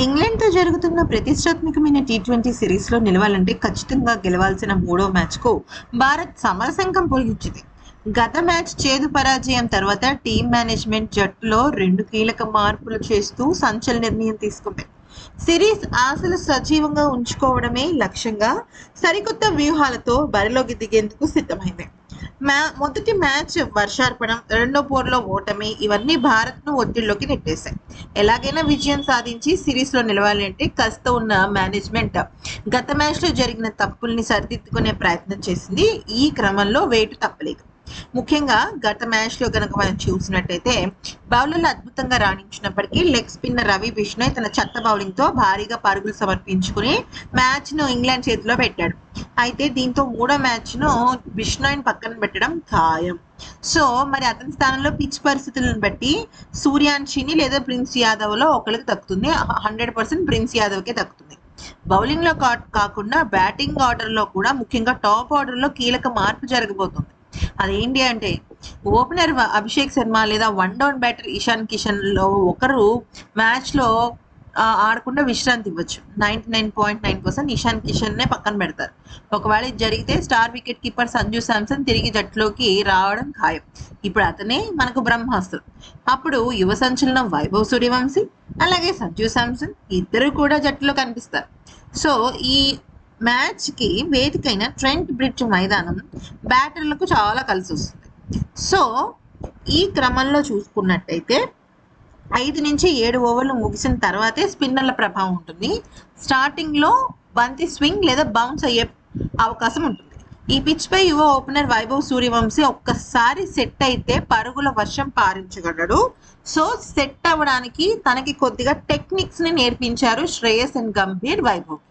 ఇంగ్లాండ్తో జరుగుతున్న ప్రతిష్టాత్మకమైన టీ20 సిరీస్లో నిలవాలంటే ఖచ్చితంగా గెలవాల్సిన మూడో మ్యాచ్కు భారత్ సమరశంఖం పూరించింది. గత మ్యాచ్ చేదు పరాజయం తర్వాత టీం మేనేజ్మెంట్ జట్టులో 2 కీలక మార్పులు చేస్తూ సంచలన నిర్ణయం తీసుకుంది. సిరీస్ ఆశలు సజీవంగా ఉంచుకోవడమే లక్ష్యంగా సరికొత్త వ్యూహాలతో బరిలోకి దిగేందుకు సిద్ధమైంది. మొదటి మ్యాచ్ వర్షార్పణం, రెండో పోరులో ఓటమి ఇవన్నీ భారత్ను ఒత్తిడిలోకి నెట్టేశాయి. ఎలాగైనా విజయం సాధించి సిరీస్లో నిలవాలి అంటే కాస్త ఉన్న మేనేజ్మెంట్ గత మ్యాచ్లో జరిగిన తప్పుల్ని సరిదిద్దుకునే ప్రయత్నం చేసింది. ఈ క్రమంలో వేటు తప్పలేదు. ముఖ్యంగా గత మ్యాచ్లో కనుక మనం చూసినట్టయితే బౌలర్లు అద్భుతంగా రాణించినప్పటికీ లెగ్ స్పిన్నర్ రవి బిష్ణోయ్ తన చెత్త బౌలింగ్తో భారీగా పరుగులు సమర్పించుకుని మ్యాచ్ను ఇంగ్లాండ్ చేతిలో పెట్టాడు. అయితే దీంతో మూడో మ్యాచ్ను బిష్ణోయ్ని పక్కన పెట్టడం ఖాయం. సో మరి అతని స్థానంలో పిచ్ పరిస్థితులను బట్టి సూర్యాంశిని లేదా ప్రిన్స్ యాదవ్లో ఒకరికి దక్కుతుంది. 100% ప్రిన్స్ యాదవ్కే దక్కుతుంది. బౌలింగ్లో కాకుండా బ్యాటింగ్ ఆర్డర్లో కూడా, ముఖ్యంగా టాప్ ఆర్డర్లో కీలక మార్పు జరగబోతుంది. అదేంటి అంటే ఓపెనర్ అభిషేక్ శర్మ లేదా వన్ డౌన్ బ్యాటర్ ఇషాన్ కిషన్లో ఒకరు మ్యాచ్లో ఆడకుండా విశ్రాంతి ఇవ్వచ్చు. 99.9% ఇషాన్ కిషన్నే పక్కన పెడతారు. ఒకవేళ ఇది జరిగితే star wicket keeper Sanju Samson తిరిగి జట్టులోకి రావడం ఖాయం. ఇప్పుడు అతనే మనకు బ్రహ్మాస్త్రం. అప్పుడు యువ సంచలనం వైభవ్ సూర్యవంశీ అలాగే సంజు శాంసన్ ఇద్దరు కూడా జట్టులో కనిపిస్తారు. సో ఈ మ్యాచ్కి వేదికైన ట్రెంట్ బ్రిడ్జ్ మైదానం బ్యాటర్లకు చాలా కలిసి వస్తుంది. సో ఈ క్రమంలో చూసుకున్నట్టయితే 5 నుంచి 7 ఓవర్లు ముగిసిన తర్వాతే స్పిన్నర్ల ప్రభావం ఉంటుంది. స్టార్టింగ్లో బంతి స్వింగ్ లేదా బౌన్స్ అయ్యే అవకాశం ఉంటుంది. ఈ పిచ్పై యువ ఓపెనర్ వైభవ్ సూర్యవంశీ ఒక్కసారి సెట్ అయితే పరుగుల వర్షం పారించగలడు. సో సెట్ అవ్వడానికి తనకి కొద్దిగా టెక్నిక్స్ని నేర్పించారు శ్రేయస్ అండ్ గంభీర్ వైభవ్.